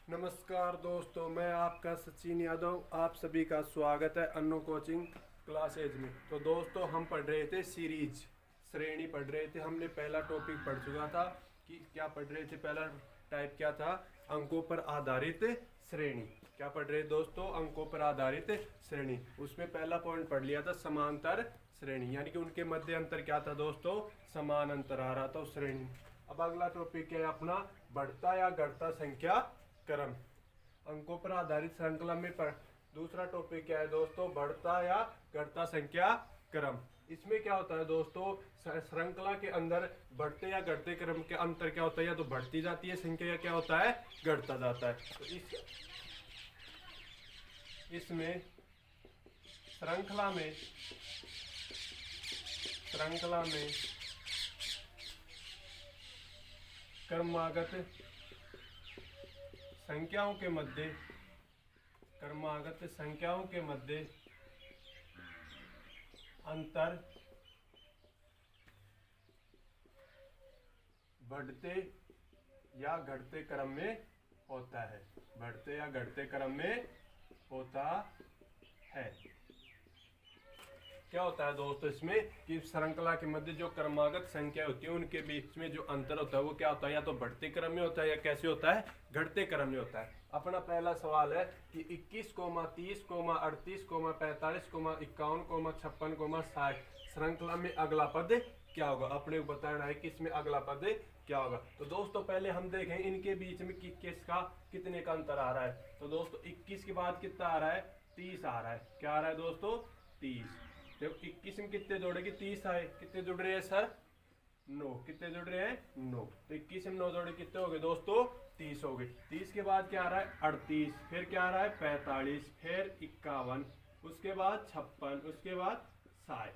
नमस्कार दोस्तों, मैं आपका सचिन यादव। आप सभी का स्वागत है अन्नू कोचिंग क्लासेज में। तो दोस्तों, हम पढ़ रहे थे सीरीज, श्रेणी पढ़ रहे थे। हमने पहला टॉपिक पढ़ चुका था कि क्या पढ़ रहे थे। पहला टाइप क्या था? अंकों पर आधारित श्रेणी। क्या पढ़ रहे दोस्तों? अंकों पर आधारित श्रेणी। उसमें पहला पॉइंट पढ़ लिया था समांतर श्रेणी, यानी कि उनके मध्य अंतर क्या था दोस्तों? समान अंतर आ रहा था उस श्रेणी। अब अगला टॉपिक है अपना बढ़ता या घटता संख्या क्रम। अंकों पर आधारित श्रृंखला में दूसरा टॉपिक क्या है दोस्तों? बढ़ता या घटता संख्या क्रम। इसमें क्या होता है दोस्तों? श्रृंखला के अंदर बढ़ते या घटते क्रम के अंतर क्या होता है? या तो बढ़ती जाती है संख्या या क्या होता है? घटता जाता है। तो इसमें श्रृंखला में क्रमागत संख्याओं के मध्य अंतर बढ़ते या घटते क्रम में होता है। बढ़ते या घटते क्रम में होता है। क्या होता है दोस्तों इसमें कि श्रृंखला के मध्य जो क्रमागत संख्या होती है उनके बीच में जो अंतर होता है वो क्या होता है? या तो बढ़ते क्रम में होता है या कैसे होता है? घटते क्रम में होता है। अपना पहला सवाल है कि 21, 30, 38, 45, 51, 56, 60 श्रृंखला में अगला पद क्या होगा? अपने को बताना है कि इसमें अगला पद क्या होगा। तो दोस्तों पहले हम देखें इनके बीच में किसका कितने का अंतर आ रहा है। तो दोस्तों 21 के बाद कितना आ रहा है? 30 आ रहा है। क्या आ रहा है दोस्तों? 30। देखो 21 में कितने जोड़ेंगे? 30 आए। कितने जुड़ रहे हैं सर? 9। कितने जुड़ रहे हैं? 9। तो 21 में 9 जोड़े कितने हो गए दोस्तों? 30 हो गए। 30 के बाद क्या आ रहा है? 38। फिर क्या आ रहा है? 45। फिर 51। उसके बाद 56। उसके बाद 60।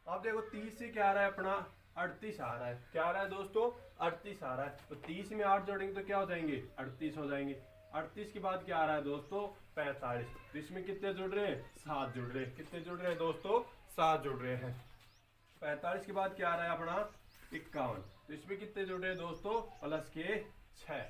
अब देखो 30 से क्या आ रहा है अपना? 38 आ रहा है। क्या आ रहा है दोस्तों? 38 आ रहा है। तो 30 में 8 जोड़ेंगे तो क्या हो जाएंगे? 38 हो जाएंगे। 38 के बाद क्या आ रहा है दोस्तों? 45। तो इसमें कितने जुड़ रहे हैं? 7 जुड़ रहे हैं। कितने जुड़ रहे हैं दोस्तों? 7 जुड़ रहे हैं। 45 के बाद क्या आ रहा है अपना? 51। तो इसमें कितने जुड़ रहे हैं दोस्तों? प्लस के 6।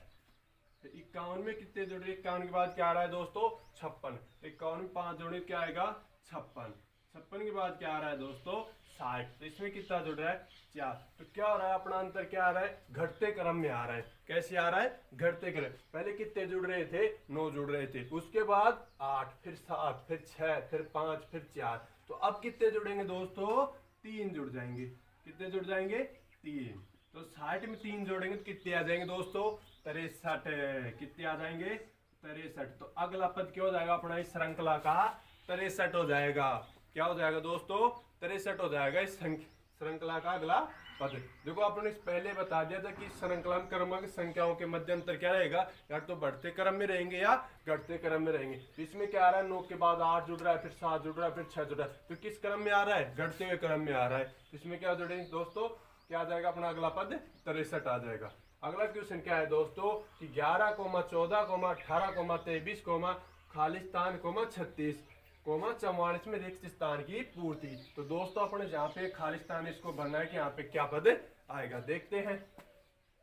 51 में कितने जुड़ रहे हैं? 51 के बाद क्या आ रहा है दोस्तों? 56। 51 में 5 जोड़े क्या आएगा? 56। 56 के बाद क्या आ रहा है दोस्तों? 60। तो इसमें कितना जुड़ रहा है? 4। तो क्या हो रहा है अपना अंतर? क्या आ रहा है? घटते क्रम में आ रहा है। कैसे आ रहा है? घटते क्रम। पहले कितने जुड़ रहे थे? 9 जुड़ रहे थे। उसके बाद 8, फिर 7, फिर 6, फिर 5, फिर 4। तो अब कितने जुड़ेंगे दोस्तों? 3 जुड़ जाएंगे। कितने जुड़ जाएंगे? 3। तो 60 में 3 जोड़ेंगे तो कितने आ जाएंगे दोस्तों? 63। कितने आ जाएंगे? 63। तो अगला पद क्या हो जाएगा अपना इस श्रृंखला का? 63 हो जाएगा। क्या हो जाएगा दोस्तों? 63 हो जाएगा इस श्रृंखला का अगला पद। देखो आपने पहले बता दिया था कि श्रृंखला में क्रमांक संख्याओं के मध्य अंतर क्या रहेगा? या तो बढ़ते क्रम में रहेंगे या घटते क्रम में रहेंगे। इसमें क्या आ रहा है? 9 के बाद 8 जुड़ रहा है, फिर 7 जुड़ रहा है, फिर 6 जुड़ रहा है। तो किस क्रम में आ रहा है? घटते हुए क्रम में आ रहा है। तो इसमें क्या जुड़ेंगे दोस्तों? क्या आ जाएगा अपना अगला पद? 63 आ जाएगा। अगला क्वेश्चन क्या है दोस्तों कि 11, 14, 18, 23, खालिस्तान, 36, 44 में रिक्त स्थान की पूर्ति। तो दोस्तों अपने जहाँ पे खालिस्तान इसको भरना है कि यहाँ पे क्या पद आएगा। देखते हैं।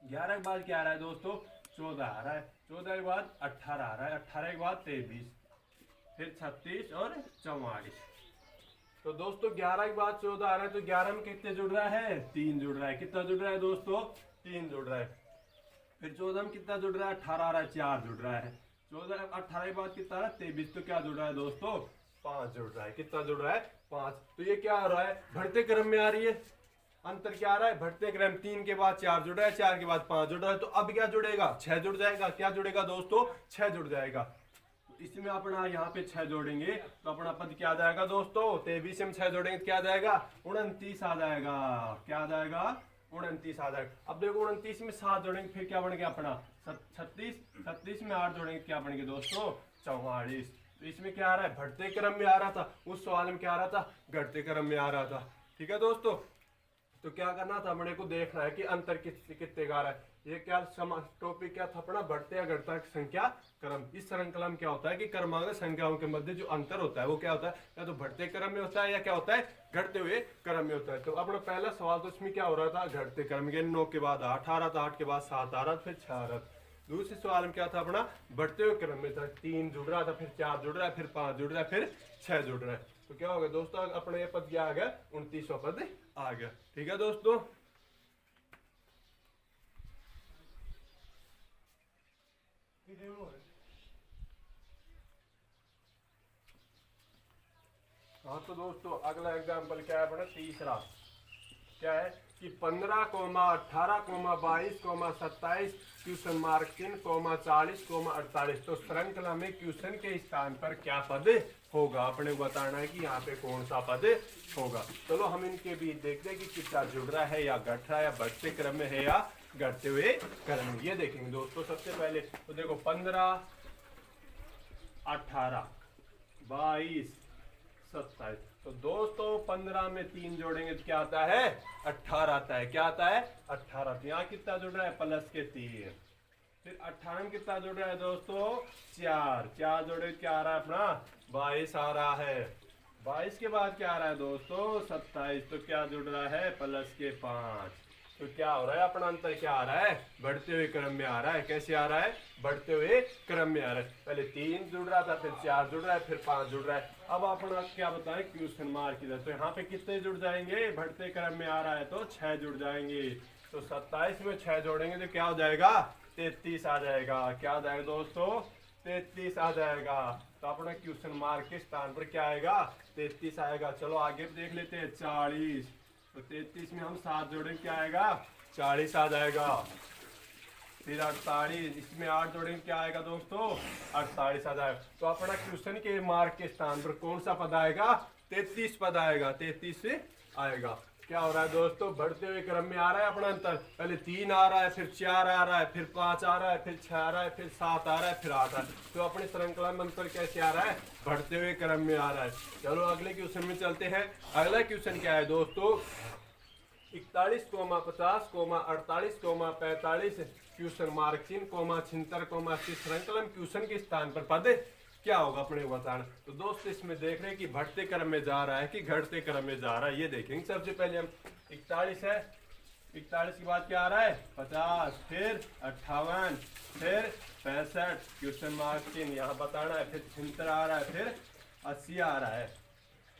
11 के बाद क्या आ रहा है दोस्तों? 14 आ रहा है। 14 के बाद 18 आ रहा है। 18 के बाद 23, फिर 36 और 44। तो दोस्तों 11 के बाद 14 आ रहा है। तो 11 में कितने जुड़ रहा है? 3 जुड़ रहा है। कितना जुड़ रहा है दोस्तों? 3 जुड़ रहा है। फिर 14 में कितना जुड़ रहा है? 18 आ रहा है। 4 जुड़ रहा है। 14 18 के बाद कितना आ रहा है? 23। तो क्या जुड़ रहा है दोस्तों? 5 जुड़ रहा है। कितना जुड़ रहा है? 5। तो ये क्या आ रहा है? बढ़ते क्रम में आ रही है। अंतर क्या आ रहा है? बढ़ते क्रम। 3 के बाद 4 जुड़ रहा है, 4 के बाद 5 जुड़ रहा है। तो अब क्या जुड़ेगा? 6 जुड़ जाएगा। क्या जुड़ेगा दोस्तों? 6 जुड़ जाएगा। इसमें अपना यहाँ पे 6 जोड़ेंगे तो अपना पद क्या आ जाएगा दोस्तों? 23 में 6 जोड़ेंगे तो क्या आ जाएगा? 29 आ जाएगा। क्या आ जाएगा? 29 आ जाएगा। अब देखो 29 में 7 जोड़ेंगे फिर क्या बन गया अपना? 36। 36 में 8 जोड़ेंगे क्या बन गया दोस्तों? 44। तो इसमें क्या आ रहा है? बढ़ते क्रम में आ रहा था। उस सवाल में क्या आ रहा था? घटते क्रम में आ रहा था। ठीक है दोस्तों, तो क्या करना था? अपने को देखना है कि अंतर कितने का आ रहा है। ये क्या टॉपिक क्या था अपना? बढ़ते या घटता संख्या क्रम। इस श्रृंखला में क्या होता है कि क्रमांक संख्याओं के मध्य जो अंतर होता है वो क्या होता है? या तो बढ़ते क्रम में होता है या क्या होता है? घटते हुए क्रम में होता है। तो अपना पहला सवाल तो इसमें क्या हो रहा था? घटते क्रम के 9 के बाद 8 आ रहा था, 8 के बाद 7 आ रहा था, फिर 6 आ रहा था। दूसरे सवाल में क्या था अपना, बढ़ते हुए क्रम में था, 3 जुड़ रहा था, फिर 4 जुड़ रहा है, फिर 5 जुड़ रहा है, फिर 6 जुड़ रहा है। तो क्या होगा दोस्तों, अपने ये पद क्या आ गया, 29वां पद आ गया। ठीक है दोस्तों। हाँ तो दोस्तों अगला एग्जाम्पल क्या है अपना, तीसरा क्या है कि 15, 18, 22, 27 क्वेश्चन मार्क चिन्ह, 40, 48। तो श्रृंखला में क्वेश्चन के स्थान पर क्या पद होगा, अपने को बताना है कि यहाँ पे कौन सा पद होगा। चलो हम इनके बीच देखते हैं कि कितना जुड़ रहा है या घट रहा है, या बढ़ते क्रम में है या घटते हुए क्रम में, ये देखेंगे दोस्तों। सबसे पहले तो देखो 15, 18, 22, 27। तो दोस्तों 15 में 3 जोड़ेंगे तो क्या आता है, 18 आता है। क्या आता है, 18। तो यहाँ कितना जुड़ रहा है, प्लस के 3। फिर 18 में कितना जुड़ रहा है दोस्तों, 4 जोड़े क्या आ रहा है अपना, 22 आ रहा है। 22 के बाद क्या आ रहा है दोस्तों, 27। तो क्या जुड़ रहा है, प्लस के 5। तो क्या हो रहा है, अपना अंतर क्या आ रहा है, बढ़ते हुए क्रम में आ रहा है। कैसे आ रहा है, बढ़ते हुए क्रम में आ रहा है। पहले 3 जुड़ रहा था, फिर 4 जुड़ रहा है, फिर 5 जुड़ रहा है। अब अपना क्या बताएं, क्वेश्चन मार्क इधर। तो यहाँ पे कितने जुड़ जाएंगे, बढ़ते क्रम में आ रहा है तो 6 जुड़ जाएंगे। तो 27 में 6 जोड़ेंगे तो क्या हो जाएगा, 33 आ जाएगा। क्या आ जाएगा दोस्तों, 33 आ जाएगा। तो अपना क्वेश्चन मार्क के स्थान पर क्या आएगा, 33 आएगा। चलो आगे देख लेते हैं, 40। तो 33 में हम 7 जोड़ेंगे, क्या आएगा, 40 आ जाएगा। फिर 48, इसमें 8 जोड़ेंगे, क्या आएगा दोस्तों, 48 आ जाएगा। तो अपना क्वेश्चन के मार्क के स्थान पर कौन सा पद आएगा, 33 पद आएगा। 33 से आएगा। क्या हो रहा है दोस्तों, बढ़ते हुए क्रम में आ रहा है अपना अंतर। पहले 3 आ रहा है, फिर 4 आ रहा है, फिर 5 आ रहा है, फिर 6 आ रहा है, फिर 7 आ रहा है, फिर 8 आ रहा है। तो अपने श्रृंखला में अंतर कैसे आ रहा है, बढ़ते हुए क्रम में आ रहा है। चलो अगले क्वेश्चन में चलते हैं। अगला क्वेश्चन क्या है दोस्तों, 41, 50, 48, 45 क्वेश्चन मार्क चिन्ह, 76, 80 श्रृंखला में क्वेश्चन के स्थान पर पद क्या होगा, अपने बताना। तो दोस्त इसमें देख रहे हैं कि बढ़ते क्रम में जा रहा है कि घटते क्रम में जा रहा है, ये देखेंगे। सबसे पहले हम 41 है, 41 के बाद क्या आ रहा है, 50, फिर 58, फिर 65 क्वेश्चन मार्क चिन्ह यहाँ बताना है, फिर 76 आ रहा है, फिर 80 आ रहा है।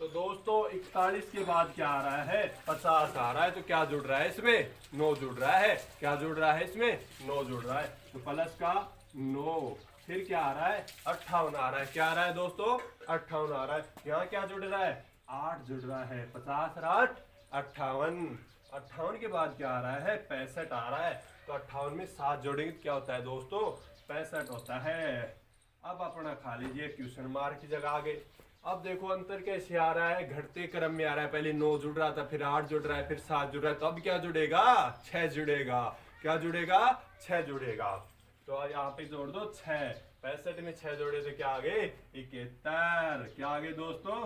तो दोस्तों 41 के बाद क्या आ रहा है, 50 आ रहा है। तो क्या जुड़ रहा है इसमें, 9 जुड़ रहा है। क्या जुड़ रहा है इसमें, 9 जुड़ रहा है। तो प्लस का 9, फिर क्या आ रहा है, 58 आ रहा है। क्या आ रहा है दोस्तों, 58 आ रहा है। यहाँ क्या जुड़ रहा है, 8 जुड़ रहा है। 50 और 8 58। 58 के बाद क्या आ रहा है, 65 आ रहा है। तो 58 में 7 जोड़ेंगे तो क्या होता है दोस्तों, 65 होता है। अब अपना खा लीजिए, क्वेश्चन मार्क की जगह आ गए। अब देखो अंतर कैसे आ रहा है, घटते क्रम में आ रहा है। पहले 9 जुड़ रहा था, फिर 8 जुड़ रहा है, फिर 7 जुड़ रहा है। तो अब क्या जुड़ेगा, 6 जुड़ेगा। क्या जुड़ेगा, 6 जुड़ेगा। तो यहाँ पे जोड़ दो 6। 65 में 6 जोड़े तो क्या आ गए, 71। क्या आ गए दोस्तों,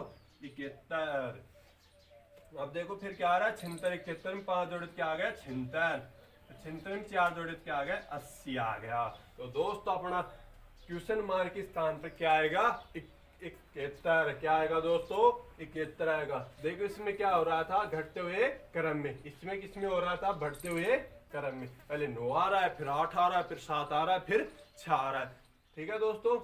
71। अब देखो फिर क्या आ रहा है, 76, 71 में 5 जोड़े तो क्या आ गया, 76। 76 में 4 जोड़े तो क्या आ गया, 80 आ गया। तो दोस्तों अपना क्वेश्चन मार्क के स्थान पर क्या आएगा, 71। क्या आएगा दोस्तों, 71 आएगा। देखो इसमें क्या हो रहा था, घटते हुए क्रम में। इसमें किसमें हो रहा था, बढ़ते हुए क्रम में। पहले 9 आ रहा है, फिर 8 आ रहा है, फिर 7 आ रहा है, फिर 6 आ रहा है। ठीक है दोस्तों।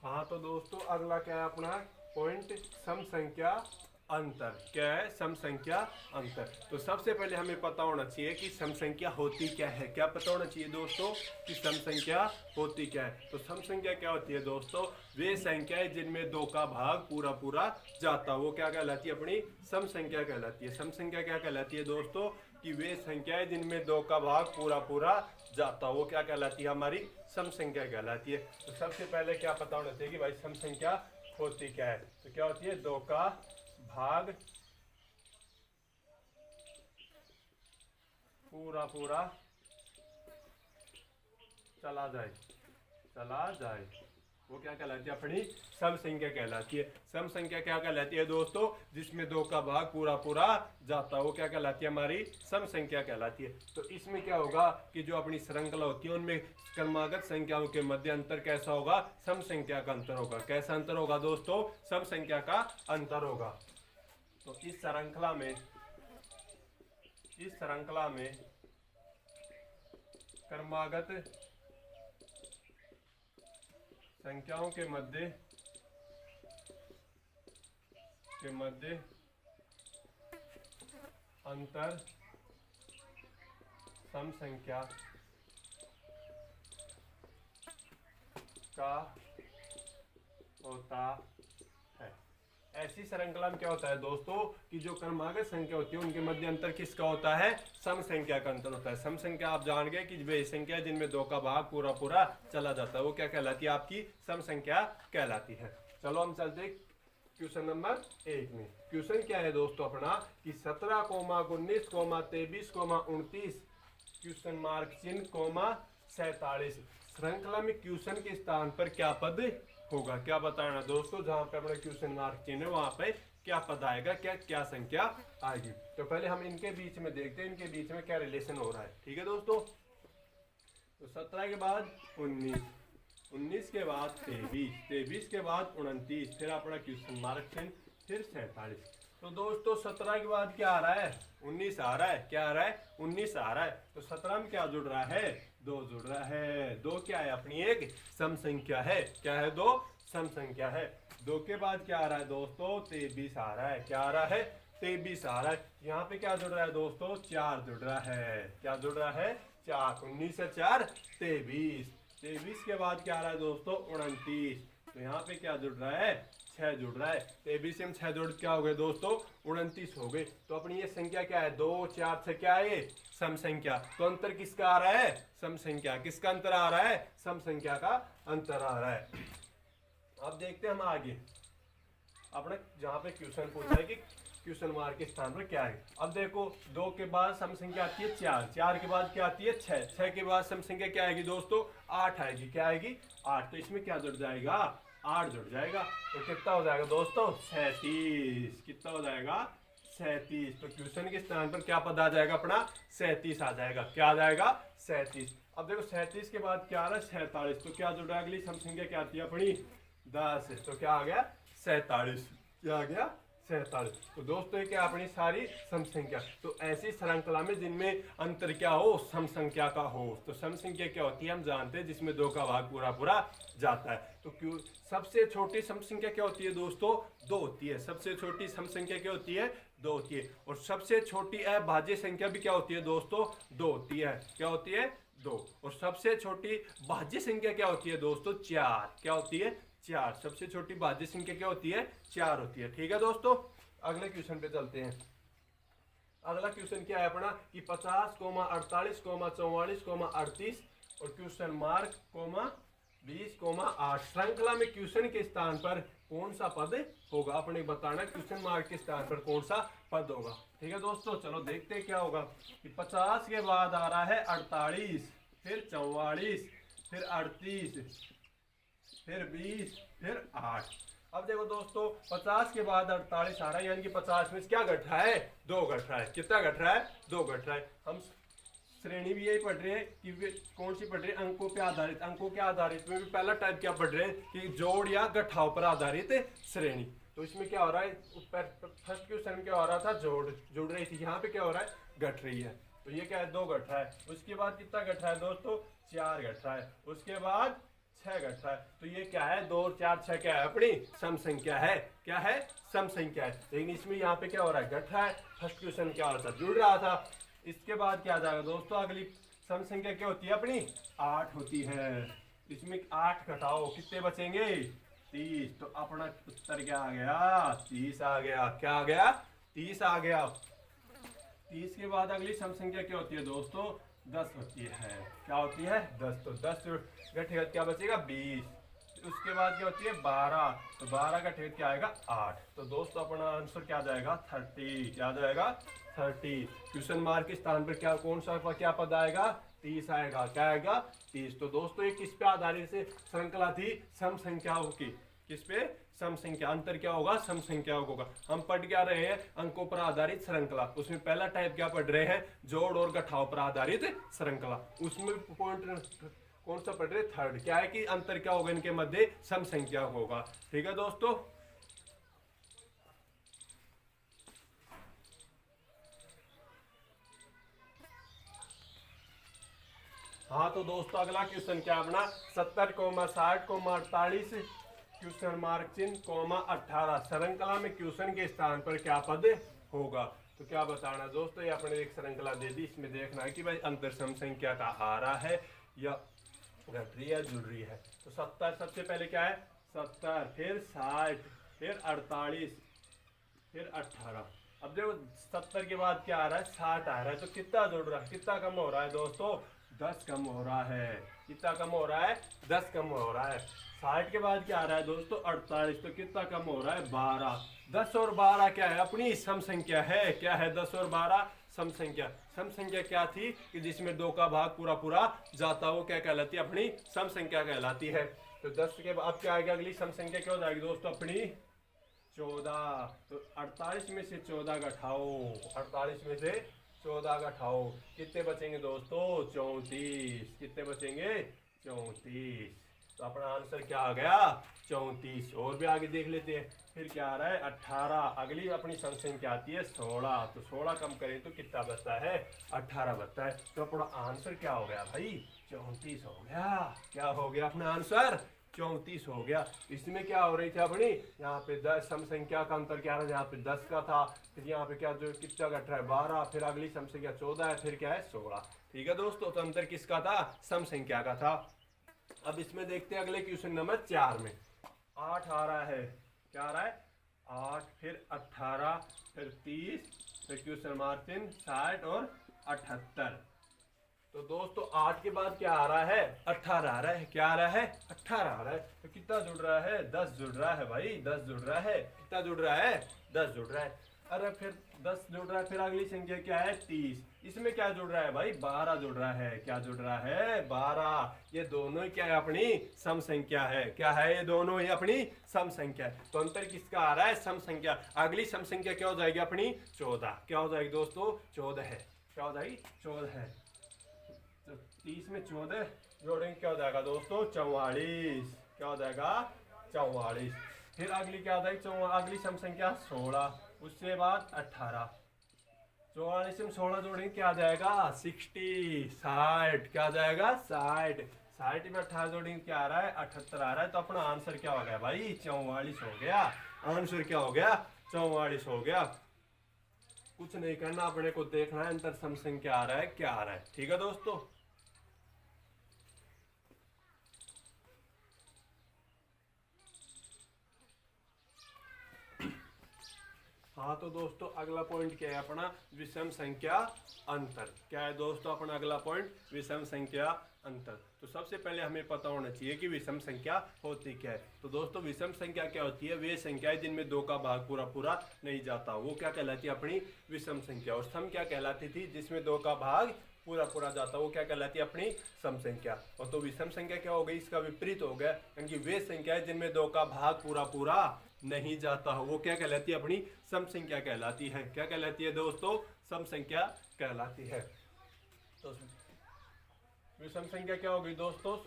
हाँ तो दोस्तों अगला क्या है अपना पॉइंट, सम संख्या अंतर। क्या है, सम संख्या अंतर। तो सबसे पहले हमें पता होना चाहिए कि सम संख्या होती क्या है। क्या पता होना चाहिए दोस्तों कि सम संख्या होती क्या है। तो सम संख्या क्या होती है दोस्तों, वे संख्याएं जिनमें 2 का भाग पूरा पूरा जाता, वो क्या कहलाती है, अपनी सम संख्या कहलाती है। सम संख्या क्या कहलाती है दोस्तों, कि वे संख्याएं जिनमें 2 का भाग पूरा पूरा जाता, वो क्या कहलाती है, हमारी सम संख्या कहलाती है। तो सबसे पहले क्या पता होना चाहिए कि भाई सम संख्या होती क्या है। तो क्या होती है, 2 का भाग पूरा पूरा चला जाए, वो क्या कहलाती है, अपनी सम संख्या कहलाती है। सम संख्या क्या कहलाती है दोस्तों, जिसमें 2 का भाग पूरा पूरा जाता, वो क्या कहलाती है, हमारी सम संख्या कहलाती है। तो इसमें क्या होगा कि जो अपनी श्रृंखला होती है उनमें क्रमागत संख्याओं के मध्य अंतर कैसा होगा, सम संख्या का अंतर होगा। कैसा अंतर होगा दोस्तों, सम संख्या का अंतर होगा। तो इस श्रृंखला में क्रमागत संख्याओं के मध्य अंतर सम संख्या का होता है। ऐसी श्रृंखला में क्या होता है दोस्तों कि जो क्रमागत संख्या होती है उनके मध्य अंतर किसका होता है? सम संख्या का अंतर होता है। सम संख्या आप जान गए कि वे संख्या जिनमें 2 का भाग पूरा पूरा चला जाता है वो क्या कहलाती है? आपकी सम संख्या कहलाती है। चलो हम चलते हैं क्वेश्चन नंबर 1 में। क्वेश्चन क्या है दोस्तों अपना कि 17, 19, 23, 29 क्वेश्चन मार्क चिन्ह, 47 श्रृंखला में क्वेश्चन के स्थान पर क्या पद होगा? क्या बताना दोस्तों? जहां पे अपना क्वेश्चन मार्क चिन्ह है वहां पे क्या पद आएगा, क्या संख्या आएगी? तो पहले हम इनके बीच में देखते हैं इनके बीच में क्या रिलेशन हो रहा है। ठीक है दोस्तों, तो 17 के बाद 19, 19 के बाद 23, 23 के बाद 29, फिर अपना क्वेश्चन मार्क चिन्ह, फिर 47। तो दोस्तों 17 के बाद क्या आ रहा है? 19 आ रहा है। क्या आ रहा है? 19 आ रहा है। तो 17 में क्या जुड़ रहा है? 2 जुड़ रहा है। 2 क्या है? अपनी एक सम संख्या है। क्या है? 2 सम संख्या है। 2 के बाद क्या आ रहा है दोस्तों? 23 आ रहा है। क्या आ रहा है? 23 आ रहा है। यहाँ पे क्या जुड़ रहा है दोस्तों? 4 जुड़ रहा है। क्या जुड़ रहा है? 4। 19 से 4 23। 23 के बाद क्या आ रहा है दोस्तों? 29। तो यहाँ पे क्या जुड़ रहा है? 6 जुड़ रहा है। 23 से 6 जोड़ क्या हो गए दोस्तों? 29 हो गए। तो अपनी ये संख्या क्या है? 2, 4, 6 क्या है? ये सम संख्या। तो अंतर किसका आ रहा है? सम संख्या। किसका अंतर आ रहा है? सम संख्या का अंतर आ रहा है। अब देखते हैं हम आगे अपने जहाँ पे क्वेश्चन पूछा है कि क्वेश्चन मार्क के स्थान पर क्या है। अब देखो 2 के बाद सम संख्या आती है 4, 4 के बाद क्या आती है? 6, 6 के बाद सम संख्या क्या आएगी दोस्तों? 8 आएगी। क्या आएगी? 8। तो इसमें क्या जुड़ जाएगा? 8 जुड़ जाएगा। तो कितना हो जाएगा दोस्तों? 37। कितना हो जाएगा? 37। तो क्वेश्चन के स्थान पर क्या पद आ जाएगा अपना? 37 आ जाएगा। क्या आ जाएगा? 37। अब देखो 37 के बाद क्या आ रहा है? 47। तो क्या जुड़ रहा है? अगली सम संख्या क्या आती है अपनी? 10। तो क्या आ गया? 47। क्या आ गया? 47। तो दोस्तों ये क्या अपनी सारी सम संख्या। तो ऐसी श्रृंखला में जिनमें अंतर क्या हो? सम संख्या का हो। तो सम संख्या क्या होती है? हम जानते हैं जिसमें 2 का भाग पूरा पूरा जाता है। तो क्यों सबसे छोटी सम संख्या क्या होती है दोस्तों? 2 होती है। सबसे छोटी सम संख्या क्या होती है? 2 होती है। और सबसे छोटी अभाज्य संख्या भी क्या होती है दोस्तों? 2 होती है। क्या होती है? 2। और सबसे छोटी भाज्य संख्या क्या होती है दोस्तों? 4। क्या होती है? 4। सबसे छोटी भाज्य संख्या क्या होती है? 4 होती है। ठीक है दोस्तों, अगले क्वेश्चन पे चलते हैं। अगला क्वेश्चन क्या है अपना कि 50, 48, 44, 38 और क्वेश्चन मार्क 20, 8 श्रृंखला में क्वेश्चन के स्थान पर कौन सा पद होगा? अपने बताना क्वेश्चन मार्क के स्थान पर कौन सा पद होगा। ठीक है दोस्तों, चलो देखते हैं क्या होगा कि 50 के बाद आ रहा है 48, फिर 44, फिर 38, फिर 20, फिर 8। अब देखो दोस्तों 50 के बाद 48 आ रहा है, यानी कि 50 में क्या घट रहा है? 2 घट रहा है। कितना घट रहा है? 2 घट रहा है। हम श्रेणी भी यही पढ़ रहे हैं कि कौन सी पढ़ रहे हैं? अंकों पे आधारित। अंकों के आधारित में भी पहला टाइप क्या पढ़ रहे हैं कि जोड़ या घटाव पर आधारित श्रेणी। तो इसमें क्या हो रहा है? फर्स्ट क्वेश्चन में क्या हो रहा था? जोड़ जुड़ रही थी। यहाँ पे क्या हो रहा है? घट रही है। तो ये क्या है? 2 घट रहा है। उसके बाद कितना घट रहा है दोस्तों? 4 घट रहा है। उसके बाद 6 घट रहा है। तो ये क्या है? 2, 4, 6 क्या है? अपनी सम संख्या है। क्या है? सम संख्या है। लेकिन इसमें यहाँ पे क्या हो रहा है? घट रहा है। फर्स्ट क्वेश्चन क्या हो रहा था? जुड़ रहा था। इसके बाद क्या आ जाएगा दोस्तों? अगली सम संख्या क्या होती है अपनी? 8 होती है। इसमें 8 घटाओ कितने बचेंगे? 30। तो अपना उत्तर क्या आ गया? 30 आ गया। क्या आ गया? 30 आ गया। 30 के बाद अगली सम संख्या क्या होती है दोस्तों? 10 होती है। क्या होती है? 10। तो 10 घटेगा क्या बचेगा? 20। उसके बाद क्या होती है? 12। तो 12 का घटेगा क्या आएगा? 8। तो दोस्तों अपना आंसर क्या जाएगा? 30। क्या जाएगा? 30। क्वेश्चन मार्क के स्थान पर क्या कौन सा क्या पद आएगा? 30 आएगा। क्या आएगा? 30। तो दोस्तों ये किस पे आधारित से श्रृंखला थी? सम संख्याओं की। किस पे? सम संख्या। अंतर क्या होगा? सम संख्याओं होगा। हम पढ़ क्या रहे हैं? अंकों पर आधारित श्रृंखला। उसमें पहला टाइप क्या पढ़ रहे हैं? जोड़ और घटाव पर आधारित श्रृंखला। उसमें पॉइंट कौन सा पढ़ रहे? थर्ड। क्या है कि अंतर क्या होगा इनके मध्य? सम संख्या होगा। ठीक है दोस्तों, हाँ तो दोस्तों अगला क्वेश्चन क्या अपना 70,60,48 क्वेश्चन मार्क चिन्ह कोमा 18 श्रृंखला में क्वेश्चन के स्थान पर क्या पद होगा। तो क्या बताना दोस्तों, ये अपने एक श्रृंखला दे दी, इसमें देखना है कि भाई अंतर सम संख्या का आ रहा है या घट रही है जुड़ रही है। तो 70 सबसे पहले क्या है 70, फिर 60, फिर 48, फिर 18। अब देखो 70 के बाद क्या आ रहा है 60 आ रहा है, तो कितना जुड़ रहा है, कितना कम हो रहा है दोस्तों 10 कम हो रहा है। कितना कम हो रहा है 10 कम हो रहा है। 60 के बाद क्या आ रहा है दोस्तों 48, तो कितना कम हो रहा है 12। 10 और 12 क्या है अपनी सम संख्या है। क्या है 10 और 12 सम संख्या। सम संख्या क्या थी कि जिसमें 2 का भाग पूरा पूरा जाता हो क्या कहलाती है अपनी सम संख्या कहलाती है। तो 10 के बाद क्या आएगा अगली सम संख्या क्या हो जाएगी दोस्तों अपनी 14। तो 48 में से 14 घटाओ, 48 में से 14 घटाओ, कितने बचेंगे दोस्तों 34। कितने बचेंगे 34। तो अपना आंसर क्या आ गया 34। और भी आगे देख लेते हैं, फिर क्या आ रहा है 18। अगली अपनी सम संख्या आती है 16। तो 16 कम करें तो कितना बचता है 18 बचता है। तो अपना आंसर क्या हो गया भाई 34 हो गया। क्या हो गया अपना आंसर 34 हो गया। इसमें क्या हो रही थी अपनी यहाँ पे 10 सम संख्या का अंतर क्या है, यहाँ पे 10 का था, फिर यहाँ पे क्या जो कितना घट रहा है 12, फिर अगली सम संख्या 14 है, फिर क्या है 16। ठीक है दोस्तों, तो अंतर किसका था सम संख्या का था। अब इसमें देखते हैं अगले क्वेश्चन नंबर 4 में 8 आ रहा है। क्या आ रहा है 8, फिर 18, फिर 30, फिर क्वेश्चन मार्क 60 और 78। तो दोस्तों 8 के बाद क्या आ रहा है 18 आ रहा है। क्या आ रहा है 18 आ रहा है। तो कितना जुड़ रहा है 10 जुड़ रहा है भाई, 10 जुड़ रहा है। कितना जुड़ रहा है 10 जुड़ रहा है। अरे फिर 10 जुड़ रहा है, फिर अगली संख्या क्या है 30। इसमें क्या जुड़ रहा है भाई 12 जुड़ रहा है। क्या जुड़ रहा है 12। ये दोनों ही क्या है अपनी सम संख्या है। क्या है ये दोनों ही अपनी सम संख्या है। तो अंतर किसका आ रहा है सम संख्या। अगली सम संख्या क्या हो जाएगी अपनी 14। क्या हो जाएगी दोस्तों 14 है। क्या हो जाएगी 14 है। तो 30 में 14 जोड़ेंगे क्या हो जाएगा दोस्तों 44। क्या हो जाएगा 44। फिर अगली क्या हो जाएगी अगली सम संख्या 16, उससे बाद 18। 44 में 16 जोड़ेंगे क्या आ जाएगा 60। क्या आ जाएगा 60। 60 में 18 जोड़ेंगे क्या आ रहा है 78 आ रहा है। तो अपना आंसर क्या हो गया भाई 44 हो गया। आंसर क्या हो गया 44 हो गया। कुछ नहीं करना, अपने को देखना है अंतर सम संख्या आ रहा है क्या आ रहा है। ठीक है दोस्तों। हाँ तो दोस्तों अगला पॉइंट क्या है अपना विषम संख्या अंतर। क्या है दोस्तों अपना अगला पॉइंट विषम संख्या अंतर। तो सबसे पहले हमें पता होना चाहिए कि विषम संख्या होती क्या है। तो दोस्तों विषम संख्या क्या होती है, वे संख्याएं जिनमें 2 का भाग पूरा पूरा नहीं जाता, वो क्या कहलाती है अपनी विषम संख्या। और सम क्या कहलाती थी जिसमें 2 का भाग पूरा पूरा जाता, वो क्या कहलाती है अपनी सम संख्या। और तो विषम संख्या क्या हो गई, इसका विपरीत हो गया, क्योंकि वे संख्याएं जिनमें 2 का भाग पूरा पूरा नहीं जाता हो, वो क्या कहलाती है अपनी सम संख्या कहलाती है। क्या कहलाती है दोस्तों सम संख्या कहलाती है। तो विषम संख्या क्या होगी दोस्तों,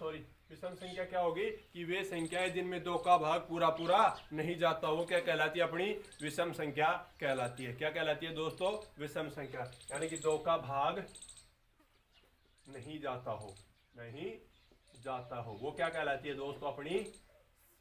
विषम संख्या क्या होगी कि वे संख्याएं जिनमें 2 का भाग पूरा पूरा नहीं जाता, वो क्या कहलाती है अपनी विषम संख्या कहलाती है। क्या कहलाती है दोस्तों विषम संख्या, यानी कि 2 का भाग नहीं जाता हो, नहीं जाता हो, वो क्या कहलाती है दोस्तों अपनी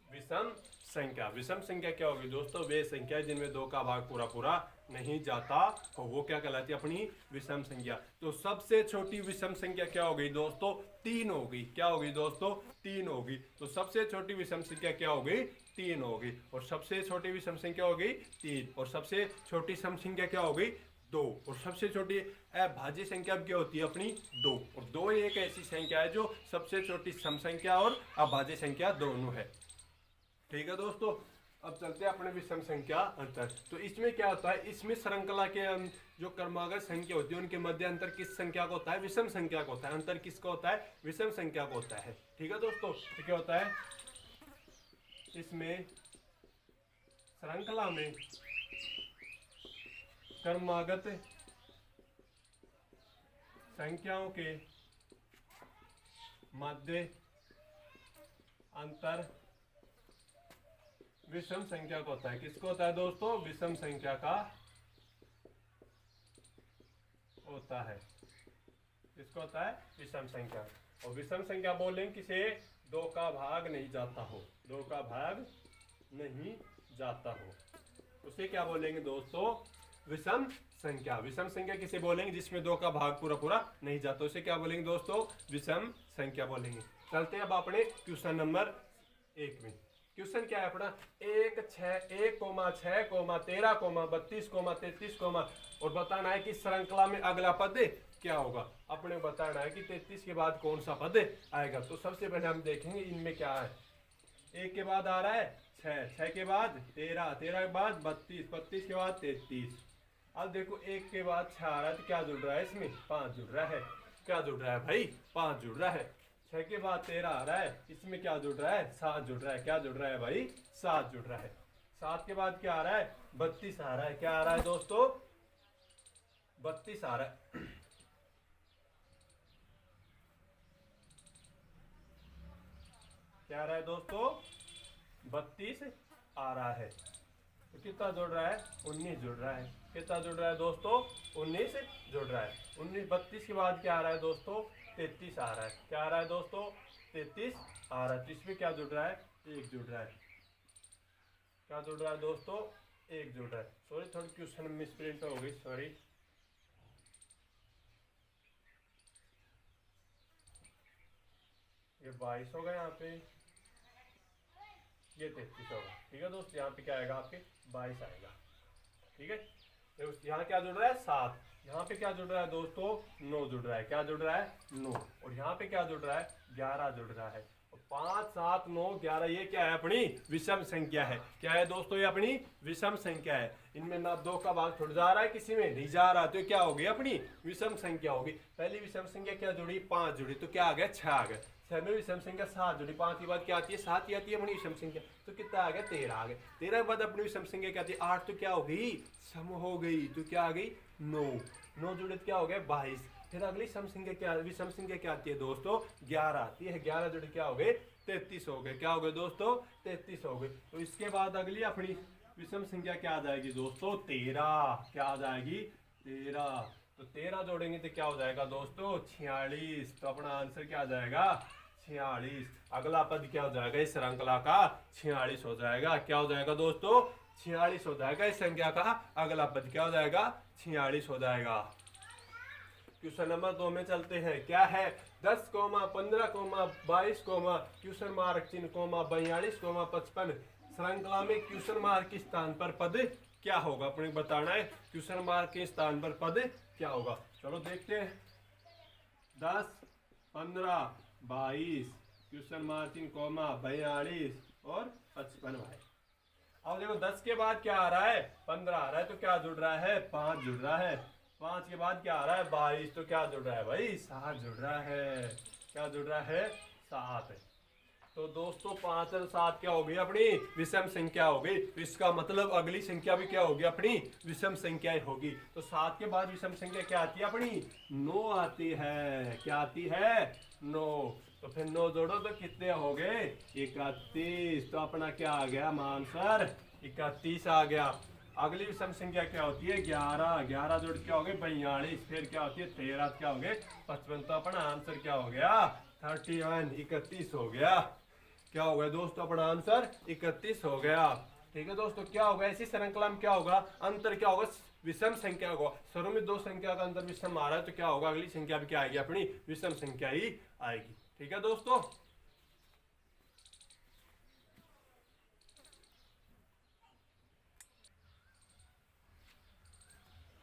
विषम संख्या। विषम संख्या क्या होगी दोस्तों, वे संख्या जिनमें 2 का भाग पूरा पूरा नहीं जाता हो, वो क्या कहलाती है अपनी विषम संख्या। तो सबसे छोटी विषम संख्या क्या होगी दोस्तों 3 होगी। क्या होगी दोस्तों 3 होगी। तो सबसे छोटी विषम संख्या क्या होगी 3 होगी। और सबसे छोटी विषम संख्या होगी 3। और सबसे छोटी सम संख्या क्या होगी 2। और सबसे छोटी अभाज्य संख्या क्या होती है अपनी 2। और 2 एक ऐसी संख्या है जो सबसे छोटी सम संख्या और अभाज्य संख्या दोनों है। ठीक है दोस्तों। अब चलते हैं अपने विषम संख्या अंतर। तो इसमें क्या होता है, इसमें श्रृंखला के जो क्रमागत संख्या होती है उनके मध्य अंतर किस संख्या को होता है, विषम संख्या को होता है। अंतर किसका होता है, विषम संख्या को होता है। ठीक है दोस्तों। तो क्या होता है, इसमें श्रृंखला में क्रमागत संख्याओं के मध्य अंतर विषम संख्या को होता है। किसको होता है दोस्तों, विषम संख्या का होता है। किसको होता है, विषम संख्या। और विषम संख्या बोलेंगे किसे, 2 का भाग नहीं जाता हो, 2 का भाग नहीं जाता हो, उसे क्या बोलेंगे दोस्तों, विषम संख्या। विषम संख्या किसे बोलेंगे, जिसमें 2 का भाग पूरा पूरा नहीं जाता, उसे क्या बोलेंगे दोस्तों, विषम संख्या बोलेंगे। चलते हैं अब अपने क्वेश्चन नंबर 1 में। क्वेश्चन क्या है अपना, 1, 6, 1, 6, 13, 32, 33, और बताना है कि श्रृंखला में अगला पद क्या होगा। अपने बताना है कि 33 के बाद कौन सा पद आएगा। तो सबसे पहले हम देखेंगे इनमें क्या है। 1 के बाद आ रहा है 6, 6 के बाद 13, 13 के बाद 32, 32 के बाद 33। अब देखो 1 के बाद 6 आ रहा है तो क्या जुड़ रहा है, इसमें 5 जुड़ रहा है। क्या जुड़ रहा है भाई, 5 जुड़ रहा है। 6 के बाद 13 आ रहा है, इसमें क्या जुड़ रहा है, 7 जुड़ रहा है। क्या जुड़ रहा है भाई, 7 जुड़ रहा है। 7 के बाद क्या आ रहा है, 32 आ रहा है। क्या आ रहा है दोस्तों, 32 आ रहा है। क्या आ रहा है दोस्तों, 32 आ रहा है। तो कितना जुड़ रहा है, 19 जुड़ रहा है। कितना जुड़ रहा है दोस्तों, 19 जुड़ रहा है। 19, 32 के बाद क्या आ रहा है दोस्तों, 33 आ रहा है। क्या आ रहा है दोस्तों, 33 आ रहा है। तो इसमें क्या जुड़ रहा है, 1 जुड़ रहा है। क्या जुड़ रहा है दोस्तों, 1 जुड़ रहा है। सॉरी थोड़ी क्वेश्चन मिसप्रिंट हो गई, सॉरी। ये 22 होगा यहाँ पे, ये 33 होगा। ठीक है दोस्त, यहाँ पे क्या आएगा आपके 22 आएगा। ठीक है, तो यहाँ क्या जुड़ रहा है, 7। यहाँ पे क्या जुड़ रहा है दोस्तों, 9 जुड़ रहा है। क्या जुड़ रहा है, 9। और यहाँ पे क्या जुड़ रहा है, 11 जुड़ रहा है। 5, 7, 9, 11 ये क्या है, अपनी विषम संख्या है। क्या है दोस्तों, ये अपनी विषम संख्या है। इनमें ना 2 का भाग थोड़ा जा रहा है, किसी में नहीं जा रहा, तो क्या होगी, अपनी विषम संख्या होगी। पहली विषम संख्या क्या जुड़ी, 5 जुड़ी, तो क्या आ गया, 6 आ गया। 6 में विषम संख्या 7 जुड़ी, 5 के बाद क्या आती है, 7 ही आती है अपनी विषम संख्या। तो कितना आ गया, 13 आ गया। 13 के बाद अपनी विषम संख्या क्या आती है, 8, तो क्या हो गई, सम हो गई, तो क्या आ गई, 9। 9 जुड़े तो क्या हो गया, 22। फिर अगली सम संख्या क्या, विषम संख्या क्या आती है दोस्तों, 11 आती है। 11 जुड़े क्या हो गए, 33 हो गए। क्या हो गए दोस्तों, 33 हो गए। तो इसके बाद अगली अपनी विषम संख्या क्या आ जाएगी दोस्तों, 13। क्या आ जाएगी, 13। तो 13 जोड़ेंगे तो क्या हो जाएगा दोस्तों, 46। तो अपना आंसर क्या आ जाएगा, 46। अगला पद क्या हो जाएगा इस श्रृंखला का, 46 हो जाएगा। क्या हो जाएगा दोस्तों, 46 हो जाएगा। इस संख्या का अगला पद क्या हो जाएगा, 46 हो जाएगा। क्वेश्चन नंबर 2 में चलते हैं। क्या है, 10, 15, 22, क्वेश्चन मार्क चिन्ह, 42, 55 श्रृंखला में क्वेश्चन मार्क के स्थान पर पद क्या होगा। अपने बताना है क्वेश्चन मार्क के स्थान पर पद क्या होगा। चलो देखते हैं। 10, 15, 22, क्वेश्चन मार्क चिन्ह, 42 और 55 भाई। अब देखो 10 के बाद क्या आ रहा है, 15 आ रहा है, तो क्या जुड़ रहा है, 5 जुड़ रहा है। 5 के बाद क्या आ रहा है, 22, तो क्या जुड़ रहा है भाई, 7 जुड़ रहा है। क्या जुड़ रहा है, 7। तो दोस्तों 5 और 7 क्या हो गई, अपनी विषम संख्या हो गई। तो इसका मतलब अगली संख्या भी क्या होगी, अपनी विषम संख्या होगी। तो 7 के बाद विषम संख्या क्या आती है, अपनी 9 आती है। क्या आती है, 9। तो फिर 9 जोड़ो तो कितने हो गए, 31। तो अपना क्या आ गया आंसर, 31 आ गया। अगली विषम संख्या क्या होती है, 11। 11 जोड़ क्या हो गए, 42। फिर क्या होती है, 13, क्या हो गए, 55। तो अपना आंसर क्या हो गया, 31, 31 हो गया। क्या हो गया दोस्तों, अपना आंसर 31 हो गया। ठीक है दोस्तों, क्या होगा ऐसी श्रृंखला में क्या होगा, अंतर क्या होगा, विषम संख्या होगा। शुरू में 2 संख्या का अंतर विषम आ रहा है, तो क्या होगा, अगली संख्या भी क्या आएगी, अपनी विषम संख्या ही आएगी। ठीक है दोस्तों।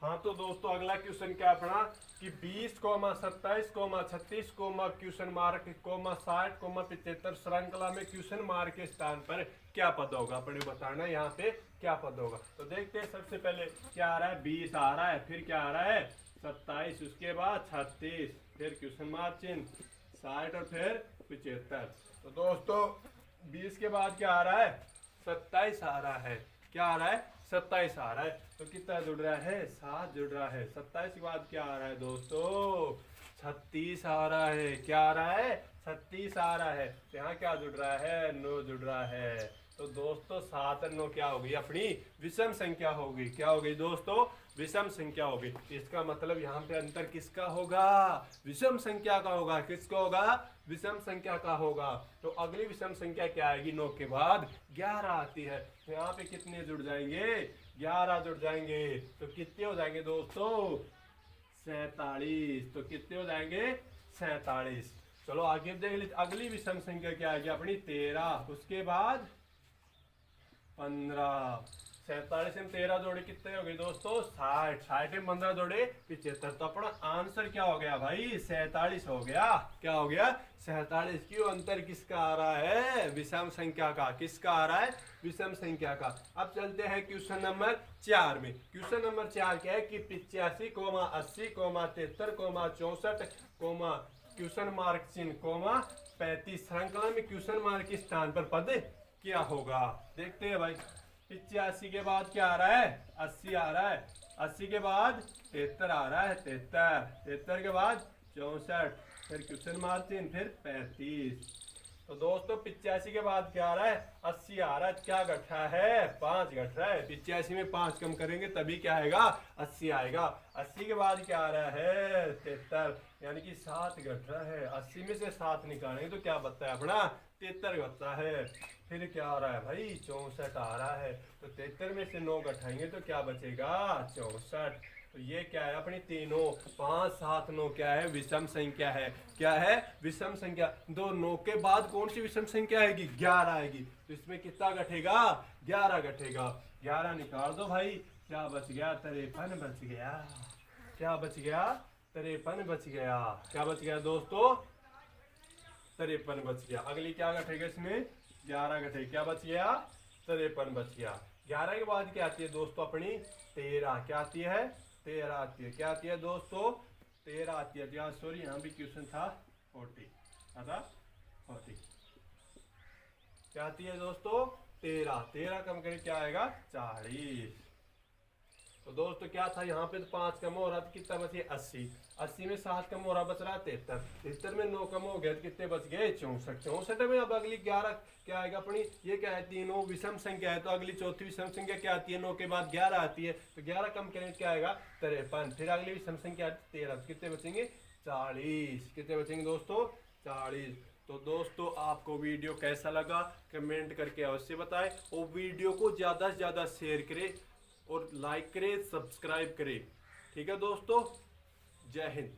हाँ तो दोस्तों अगला क्वेश्चन क्या अपना कि 20, 27, 36, क्वेश्चन मार्क, 60, 75 श्रृंखला में क्वेश्चन मार्क के स्थान पर क्या पद होगा। अपने बताना यहाँ पे क्या पद होगा। तो देखते हैं सबसे पहले क्या आ रहा है, 20 आ रहा है, फिर क्या आ रहा है 27, उसके बाद 36, फिर क्वेश्चन मार्क चिन्ह 60 और फिर 75। तो दोस्तों 20 के बाद क्या आ रहा है, 27 आ रहा है। क्या आ रहा है, 27 आ रहा है। तो कितना जुड़ रहा है, 7 जुड़ रहा है। 27 के बाद क्या आ रहा है दोस्तों, 36 आ रहा है। क्या आ रहा है, 36 आ रहा है। तो यहाँ क्या जुड़ रहा है, 9 जुड़ रहा है। तो दोस्तों 7 और 9 क्या होगी, अपनी विषम संख्या होगी। क्या होगी दोस्तों, विषम संख्या होगी। इसका मतलब यहाँ पे अंतर किसका होगा, विषम संख्या का होगा। किसका होगा, विषम संख्या का होगा। तो अगली विषम संख्या क्या आएगी, 9 के बाद 11 आती है। तो यहाँ पे कितने जुड़ जाएंगे, 11 जुड़ जाएंगे। तो कितने हो जाएंगे दोस्तों, 47। तो कितने हो जाएंगे, 47। चलो आगे देख, अगली विषम संख्या क्या आएगी अपनी, 13। उसके बाद 15। 47 में 13 जोड़े कितने हो गए दोस्तों, 60। 60 में 15 जोड़े 75। तो अपना आंसर क्या हो गया भाई, 47 हो गया। क्या हो गया, 47। क्यों, अंतर किसका आ रहा है, विषम संख्या का। किसका आ रहा है, विषम संख्या का। अब चलते हैं क्वेश्चन नंबर 4 में। क्वेश्चन नंबर 4 क्या है कि 85, 80, 73, 64, क्वेश्चन मार्क चिन्ह, 35 श्रृंखला में क्वेश्चन मार्क के स्थान पर पद क्या होगा। देखते हैं भाई, 85 के बाद क्या आ रहा है, 80 आ रहा है। 80 के बाद 73 आ रहा है, 73 के बाद 64, फिर क्वेश्चन मार्क चिन्ह, फिर 35। तो दोस्तों 85 के बाद क्या आ रहा है, 80 आ रहा है। क्या घट रहा है, 5 घट रहा है। 85 में 5 कम करेंगे तभी क्या आएगा, 80 आएगा। 80 के बाद क्या आ रहा है, 73, यानी कि 7 घट रहा है। 80 में से 7 निकालेंगे तो क्या बचता है अपना, 73 बचता है। फिर क्या आ रहा है भाई, 64 आ रहा है। तो 73 में से 9 घटाएंगे तो क्या बचेगा, 64। तो ये क्या है अपनी तीनों, 5, 7, 9 क्या है, विषम संख्या है। क्या है, विषम संख्या। 2 9 के बाद कौन सी विषम संख्या आएगी, 11 आएगी। तो इसमें कितना घटेगा, 11 घटेगा। 11 निकाल दो भाई, क्या बच गया, 53 बच गया। क्या बच गया, 53 बच गया। क्या बच गया दोस्तों, 53 बच गया। अगली क्या घटेगा इसमें, 11 घटेगा। क्या बच गया, 53 बच गया। 11 के बाद क्या आती है दोस्तों अपनी, 13। क्या आती है, 13 आती है। क्या आती है दोस्तों, 13 आती है। सॉरी यहाँ भी क्वेश्चन था 40, था 40। क्या आती है दोस्तों, 13। 13 कम करें क्या आएगा, 40। तो दोस्तों क्या था, यहाँ पे तो 5 कम हो रहा था, कितना बचे 80। 80 में 7 कम हो रहा, बच रहा 73। 73 में 9 कम हो गया तो कितने बच गए, 64। 64 में अब अगली 11 क्या आएगा अपनी, ये क्या है, तीनों विषम संख्या है। तो अगली चौथी विषम संख्या क्या आती है, 9 के बाद 11 आती है। तो 11 कम करें क्या आएगा, 53। फिर अगली विषम संख्या 13, कितने बचेंगे, 40। कितने बचेंगे दोस्तों, 40। तो दोस्तों आपको वीडियो कैसा लगा कमेंट करके अवश्य बताएं, और वीडियो को ज़्यादा से ज़्यादा शेयर करें और लाइक करें, सब्सक्राइब करें। ठीक है दोस्तों, जय हिंद।